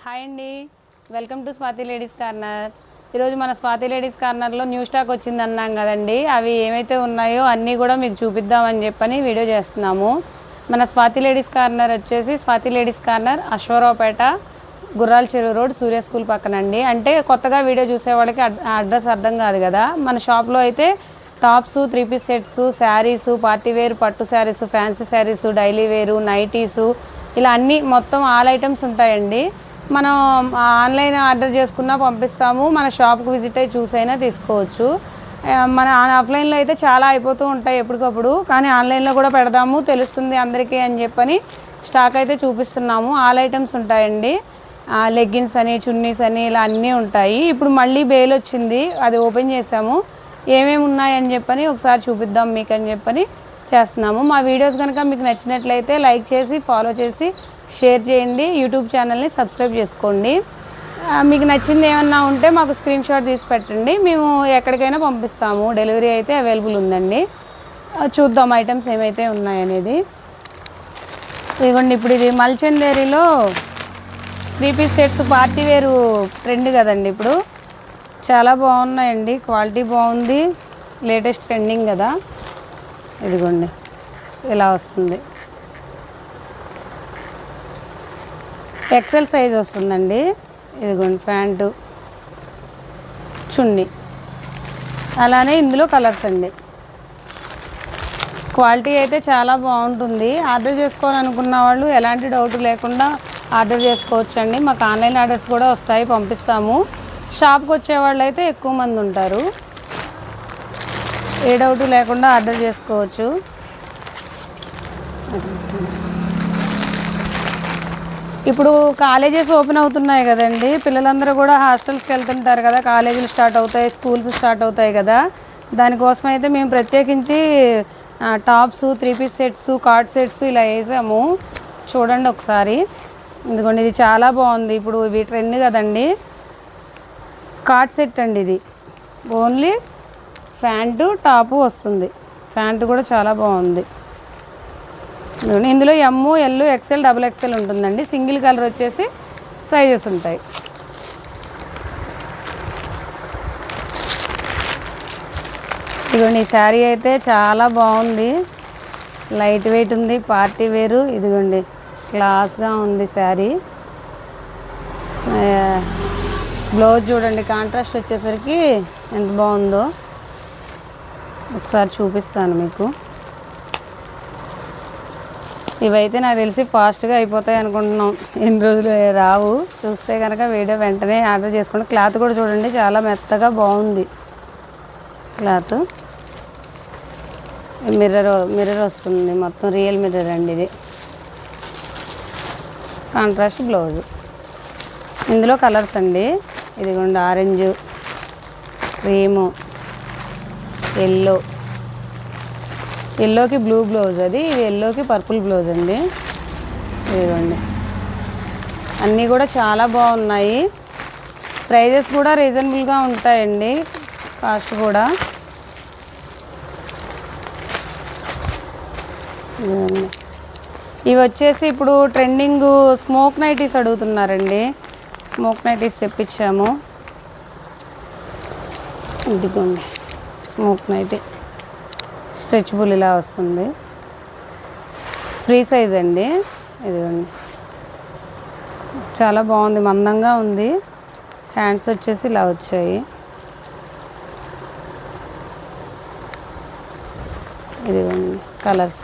Hi అండి, welcome to Swathi ladies corner. ఈరోజు మన స్వాతి లేడీస్ కార్నర్లో న్యూ స్టాక్ వచ్చింది అన్నాం కదండి. అవి ఏమైతే ఉన్నాయో అన్నీ కూడా మీకు చూపిద్దామని చెప్పని వీడియో చేస్తున్నాము. మన స్వాతి లేడీస్ కార్నర్ వచ్చేసి స్వాతి లేడీస్ కార్నర్ అశ్వరావుపేట, గుర్రాల చెరువు రోడ్, సూర్య స్కూల్ పక్కనండి. అంటే కొత్తగా వీడియో చూసే వాళ్ళకి అడ్రస్ అర్థం కాదు కదా. మన షాప్లో అయితే tops, 3 piece sets, saris, partywear, పట్టు saris, fancy saris, daily wear, nighties, ఇలా అన్నీ మొత్తం ఆల్ ఐటమ్స్ ఉంటాయండి. మనం ఆన్లైన్ ఆర్డర్ చేసుకున్నా పంపిస్తాము, మన షాప్కి విజిట్ అయ్యి చూసైనా తీసుకోవచ్చు. మన ఆఫ్లైన్లో అయితే చాలా అయిపోతూ ఉంటాయి ఎప్పటికప్పుడు, కానీ ఆన్లైన్లో కూడా పెడదాము, తెలుస్తుంది అందరికీ అని చెప్పని స్టాక్ అయితే చూపిస్తున్నాము. ఆల్ ఐటమ్స్ ఉంటాయండి. లెగ్గిన్స్ అని, చున్నీస్ అని, ఇలా అన్నీ ఉంటాయి. ఇప్పుడు మళ్ళీ బేల్ వచ్చింది, అది ఓపెన్ చేసాము. ఏమేమి ఉన్నాయని చెప్పని ఒకసారి చూపిద్దాం మీకు అని చెప్పని చేస్తున్నాము. మా వీడియోస్ కనుక మీకు నచ్చినట్లయితే లైక్ చేసి, ఫాలో చేసి, షేర్ చేయండి. యూట్యూబ్ ఛానల్ని సబ్స్క్రైబ్ చేసుకోండి. మీకు నచ్చింది ఏమన్నా ఉంటే మాకు స్క్రీన్ షాట్ తీసి పెట్టండి, మేము ఎక్కడికైనా పంపిస్తాము. డెలివరీ అయితే అవైలబుల్ ఉందండి. చూద్దాం ఐటమ్స్ ఏమైతే ఉన్నాయనేది. ఇదిగోండి, ఇప్పుడు ఇది మల్చందేరిలో 3 పీస్ సెట్స్ పార్టీ వేరు ట్రెండ్ కదండి. ఇప్పుడు చాలా బాగున్నాయండి, క్వాలిటీ బాగుంది, లేటెస్ట్ ట్రెండింగ్ కదా. ఇదిగోండి ఇలా వస్తుంది, ఎక్సెల్ సైజ్ వస్తుందండి. ఇదిగోండి ప్యాంటు, చున్నీ, అలానే ఇందులో కలర్స్ అండి. క్వాలిటీ అయితే చాలా బాగుంటుంది. ఆర్డర్ చేసుకోవాలనుకున్న వాళ్ళు ఎలాంటి డౌట్ లేకుండా ఆర్డర్ చేసుకోవచ్చండి. మాకు ఆన్లైన్ ఆర్డర్స్ కూడా వస్తాయి, పంపిస్తాము. షాప్కి వచ్చేవాళ్ళు అయితే ఎక్కువ మంది ఉంటారు, ఏ డౌట్ లేకుండా ఆర్డర్ చేసుకోవచ్చు. ఇప్పుడు కాలేజెస్ ఓపెన్ అవుతున్నాయి కదండి, పిల్లలందరూ కూడా హాస్టల్స్కి వెళ్తుంటారు కదా, కాలేజీలు స్టార్ట్ అవుతాయి, స్కూల్స్ స్టార్ట్ అవుతాయి కదా. దానికోసం అయితే మేము ప్రత్యేకించి tops, 3 piece sets, cord sets ఇలా వేసాము. చూడండి ఒకసారి. ఇదిగోండి, ఇది చాలా బాగుంది, ఇప్పుడు ఇవి ట్రెండ్ కదండి. కార్డ్ సెట్ అండి ఇది. ఓన్లీ ప్యాంటు, టాపు వస్తుంది. ప్యాంటు కూడా చాలా బాగుంది. ఇందులో ఎమ్, ఎల్, ఎక్సెల్, XXL ఉంటుందండి. సింగిల్ కలర్ వచ్చేసి సైజెస్ ఉంటాయి. ఇదిగోండి, ఈ శారీ అయితే చాలా బాగుంది, లైట్ వెయిట్ ఉంది, పార్టీ వేరు. ఇదిగోండి, క్లాస్గా ఉంది శారీ. బ్లౌజ్ చూడండి, కాంట్రాస్ట్ వచ్చేసరికి ఎంత బాగుందో ఒకసారి చూపిస్తాను మీకు. ఇవైతే నాకు తెలిసి ఫాస్ట్గా అయిపోతాయి అనుకుంటున్నాం, ఎన్ని రోజులు రావు. చూస్తే కనుక వీడియో వెంటనే ఆర్డర్ చేసుకోండి. క్లాత్ కూడా చూడండి, చాలా మెత్తగా బాగుంది క్లాత్. మిర్రర్ వస్తుంది, మొత్తం రియల్ మిర్రర్ అండి ఇది. Contrast blouse. ఇందులో కలర్స్ అండి. ఇదిగోండి, ఆరెంజ్, క్రీము, ఎల్లోకి బ్లూ బ్లౌజ్, అది ఇది ఎల్లోకి పర్పుల్ బ్లౌజ్ అండి. ఇదిగోండి, అన్నీ కూడా చాలా బాగున్నాయి. ప్రైజెస్ కూడా రీజనబుల్గా ఉంటాయండి, కాస్ట్ కూడా. ఇవి వచ్చేసి ఇప్పుడు ట్రెండింగ్ స్మోక్ నైటీస్ అడుగుతున్నారండి. స్మోక్ నైటీస్ తెప్పించాము. ఇదిగోండి, స్మోక్ నైటీ స్ట్రెచబుల్ ఇలా వస్తుంది, ఫ్రీ సైజ్ అండి. ఇదిగోండి, చాలా బాగుంది, మందంగా ఉంది. హ్యాండ్స్ వచ్చేసి ఇలా వచ్చాయి. ఇదిగోండి కలర్స్.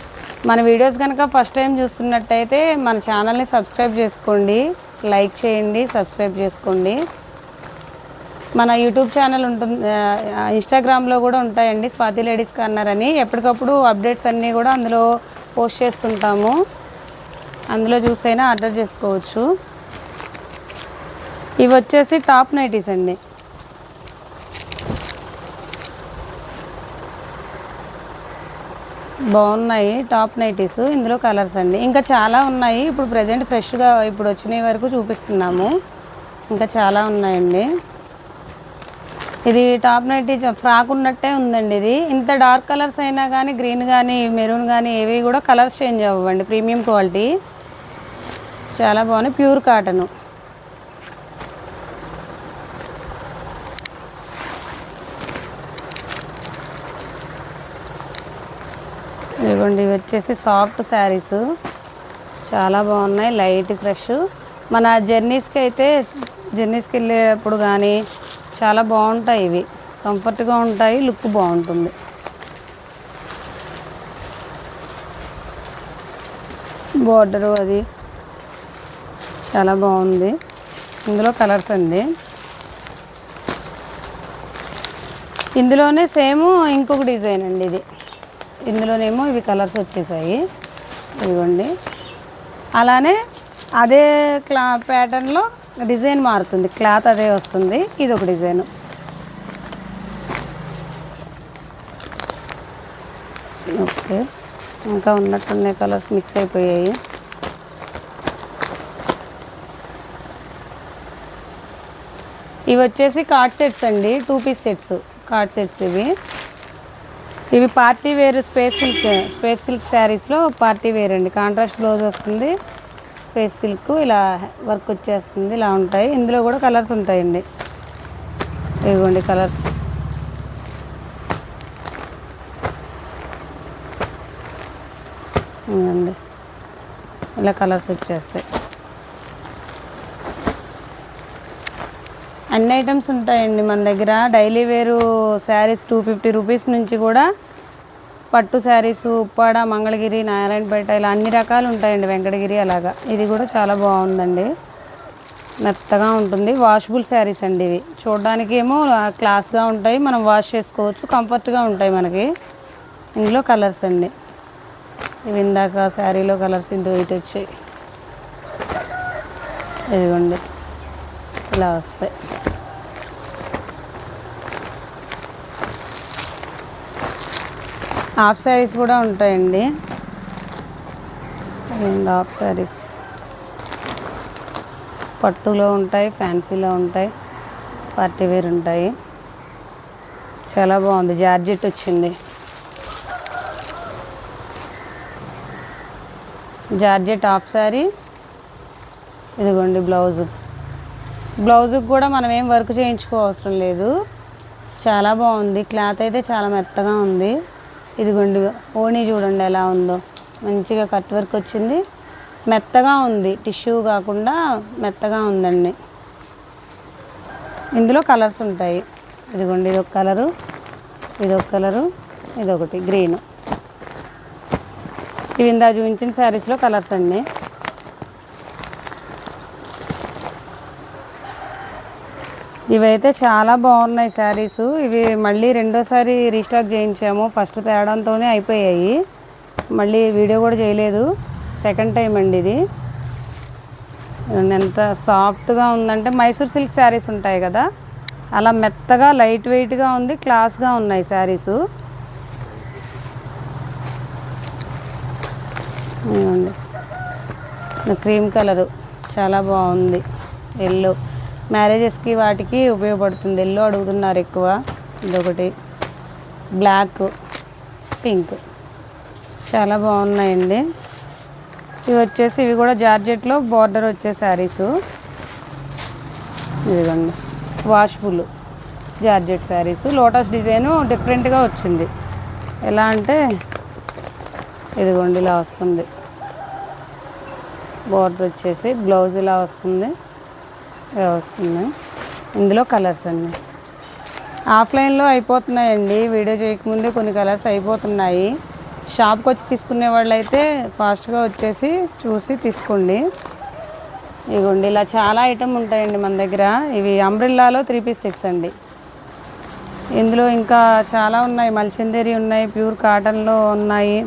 మన వీడియోస్ కనుక ఫస్ట్ టైం చూస్తున్నట్టయితే మన ఛానల్ని సబ్స్క్రైబ్ చేసుకోండి, లైక్ చేయండి, సబ్స్క్రైబ్ చేసుకోండి. మన యూట్యూబ్ ఛానల్ ఉంటుంది, ఇన్స్టాగ్రామ్లో కూడా ఉంటాయండి, స్వాతి లేడీస్ కార్నర్ అని. ఎప్పటికప్పుడు అప్డేట్స్ అన్నీ కూడా అందులో పోస్ట్ చేస్తుంటాము, అందులో చూసైనా ఆర్డర్ చేసుకోవచ్చు. ఇవి వచ్చేసి టాప్ నైటీస్ అండి. బాగున్నాయి టాప్ నైటీస్. ఇందులో కలర్స్ అండి, ఇంకా చాలా ఉన్నాయి. ఇప్పుడు ప్రజెంట్ ఫ్రెష్గా ఇప్పుడు వచ్చిన వరకు చూపిస్తున్నాము, ఇంకా చాలా ఉన్నాయండి. ఇది టాప్ నైటీ ఫ్రాక్ ఉన్నట్టే ఉందండి. ఇది ఇంత డార్క్ కలర్స్ అయినా కానీ, గ్రీన్ కానీ, మెరూన్ కానీ, ఏవి కూడా కలర్స్ చేంజ్ అవ్వండి. ప్రీమియం క్వాలిటీ, చాలా బాగున్నాయి. Pure cotton. ఇదిగోండి ఇవి వచ్చేసి సాఫ్ట్ శారీస్ చాలా బాగున్నాయి, లైట్ క్రష్. మన జర్నీస్కి వెళ్ళేటప్పుడు కానీ చాలా బాగుంటాయి, ఇవి కంఫర్ట్గా ఉంటాయి, లుక్ బాగుంటుంది. బోర్డరు అది చాలా బాగుంది. ఇందులో కలర్స్ అండి. ఇందులోనే సేమ్ ఇంకొక డిజైన్ అండి ఇది. ఇందులోనేమో ఇవి కలర్స్ వచ్చేసాయి, ఇదిగోండి. అలానే అదే ప్యాటర్న్లో డిజైన్ మారుతుంది, క్లాత్ అదే వస్తుంది. ఇది ఒక డిజైన్. ఓకే, ఇంకా ఉన్నట్టున్నాయి, కలర్స్ మిక్స్ అయిపోయాయి. ఇవి వచ్చేసి కార్డ్ సెట్స్ అండి, 2 పీస్ సెట్స్ కార్డ్ సెట్స్. ఇవి పార్టీ వేర్ స్పేస్ సిల్క్ శారీస్లో పార్టీ వేర్ అండి. కాంట్రాస్ట్ బ్లౌజ్ వస్తుంది, స్పేస్ సిల్క్ ఇలా వర్క్ వచ్చేస్తుంది, ఇలా ఉంటాయి. ఇందులో కూడా కలర్స్ ఉంటాయండి, ఇదిగోండి కలర్స్. ఇవ్వండి ఇలా కలర్స్ వచ్చేస్తాయి. అన్ని ఐటమ్స్ ఉంటాయండి మన దగ్గర. డైలీ వేరు శారీస్ 250 రూపీస్ నుంచి కూడా పట్టు శారీస్, ఉప్పాడ, మంగళగిరి, నారాయణపేట ఇలా అన్ని రకాలు ఉంటాయండి, వెంకటగిరి అలాగా. ఇది కూడా చాలా బాగుందండి, మెత్తగా ఉంటుంది. వాషబుల్ శారీస్ అండి ఇవి. చూడడానికి ఏమో క్లాస్గా ఉంటాయి, మనం వాష్ చేసుకోవచ్చు, కంఫర్ట్గా ఉంటాయి మనకి. ఇందులో కలర్స్ అండి, ఇవి ఇందాక శారీలో కలర్స్ ఇందులో ఇటు వచ్చాయి, ఇదిగోండి ఇలా వస్తాయి. హాఫ్ శారీస్ కూడా ఉంటాయండి, హాఫ్ శారీస్ పట్టులో ఉంటాయి, ఫ్యాన్సీలో ఉంటాయి, పార్టీ వేర్ ఉంటాయి. చాలా బాగుంది, జార్జెట్ వచ్చింది. జార్జెట్ హాఫ్ శారీ, ఇదిగోండి బ్లౌజుకి కూడా మనం ఏం వర్క్ చేయించుకోవసరం లేదు, చాలా బాగుంది. క్లాత్ అయితే చాలా మెత్తగా ఉంది. ఇదిగోండి ఓణీ చూడండి ఎలా ఉందో, మంచిగా కట్ వర్క్ వచ్చింది, మెత్తగా ఉంది, టిష్యూ కాకుండా మెత్తగా ఉందండి. ఇందులో కలర్స్ ఉంటాయి, ఇదిగోండి ఇదొక కలరు, ఇదొక కలరు, ఇదొకటి గ్రీన్. ఇవి ఇందా చూపించిన శారీస్లో కలర్స్ అండి. ఇవైతే చాలా బాగున్నాయి శారీస్. ఇవి మళ్ళీ రెండోసారి రీస్టాక్ చేయించాము, ఫస్ట్ తేడంతోనే అయిపోయాయి, మళ్ళీ వీడియో కూడా చేయలేదు, సెకండ్ టైం అండి ఇది. ఎంత సాఫ్ట్గా ఉందంటే మైసూర్ సిల్క్ శారీస్ ఉంటాయి కదా, అలా మెత్తగా లైట్ వెయిట్గా ఉంది, క్లాస్గా ఉన్నాయి శారీసు. క్రీమ్ కలరు చాలా బాగుంది, ఎల్లో మ్యారేజెస్కి వాటికి ఉపయోగపడుతుంది. ఎల్లో అడుగుతున్నారు ఎక్కువ. ఇదొకటి బ్లాక్, పింక్ చాలా బాగున్నాయండి. ఇవి కూడా జార్జెట్లో బార్డర్ వచ్చే శారీసు. ఇదిగోండి washable georgette saris. Lotus design డిఫరెంట్గా వచ్చింది, ఎలా అంటే ఇదిగోండి ఇలా వస్తుంది, బార్డర్ వచ్చేసి బ్లౌజ్ ఇలా వస్తుంది, ఇలా వస్తుంది. ఇందులో కలర్స్ అండి ఆఫ్లైన్లో అయిపోతున్నాయండి, వీడియో చేయకముందే కొన్ని కలర్స్ అయిపోతున్నాయి. షాప్కి వచ్చి తీసుకునే వాళ్ళు అయితే ఫాస్ట్గా వచ్చేసి చూసి తీసుకోండి. ఇదిగోండి ఇలా చాలా ఐటమ్ ఉంటాయండి మన దగ్గర. ఇవి అంబ్రిల్లాలో 3 పీస్ సెట్స్ అండి. ఇందులో ఇంకా చాలా ఉన్నాయి, మల్చందేరి ఉన్నాయి, ప్యూర్ కాటన్లో ఉన్నాయి.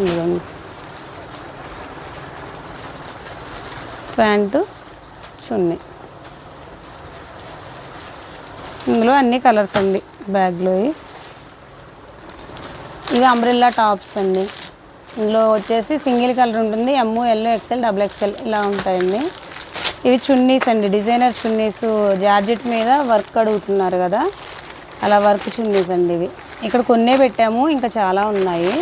ఇదిగోండి ప్యాంటు, చున్నీ, ఇందులో అన్ని కలర్స్ అండి. బ్యాగ్లో ఇవి అంబ్రెల్లా టాప్స్ అండి. ఇందులో వచ్చేసి సింగిల్ కలర్ ఉంటుంది, ఎమ్, ఎల్, ఎక్స్ఎల్, XXL ఇలా ఉంటాయండి. ఇవి చున్నీస్ అండి, డిజైనర్ చున్నీస్, జార్జెట్ మీద వర్క్ అడుగుతున్నారు కదా, అలా వర్క్ చున్నీస్ అండి. ఇవి ఇక్కడ కొన్నే పెట్టాము, ఇంకా చాలా ఉన్నాయి.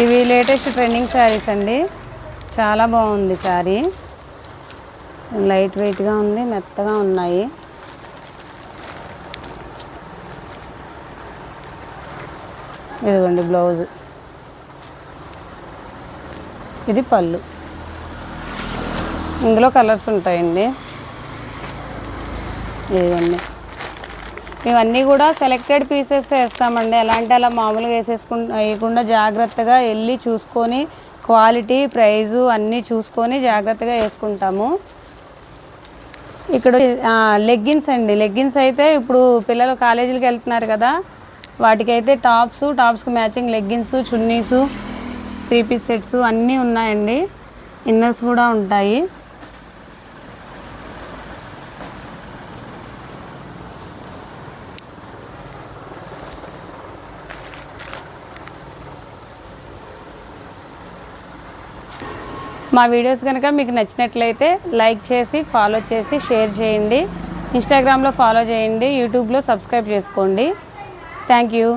ఇవి లేటెస్ట్ ట్రెండింగ్ శారీస్ అండి, చాలా బాగుంది శారీ, లైట్ వెయిట్గా ఉంది, మెత్తగా ఉన్నాయి. ఇదిగోండి బ్లౌజ్, ఇది పళ్ళు. ఇందులో కలర్స్ ఉంటాయండి. ఇదిగోండి, ఇవన్నీ కూడా సెలెక్టెడ్ పీసెస్ వేస్తామండి. ఎలాంటి అలా మామూలుగా వేయకుండా జాగ్రత్తగా వెళ్ళి చూసుకొని క్వాలిటీ, ప్రైజు అన్నీ చూసుకొని జాగ్రత్తగా వేసుకుంటాము. ఇక్కడ లెగ్గిన్స్ అండి. లెగ్గిన్స్ అయితే ఇప్పుడు పిల్లలు కాలేజీలకు వెళ్తున్నారు కదా, వాటికైతే టాప్స్కి మ్యాచింగ్ లెగ్గిన్స్, చున్నీసు, 3 పీస్ సెట్స్ అన్నీ ఉన్నాయండి. ఇన్నర్స్ కూడా ఉంటాయి. మా వీడియోస్ కనుక మీకు నచ్చినట్లయితే లైక్ చేసి, ఫాలో చేసి, షేర్ చేయండి. ఇన్స్టాగ్రామ్లో ఫాలో చేయండి, యూట్యూబ్లో సబ్స్క్రైబ్ చేసుకోండి. Thank you.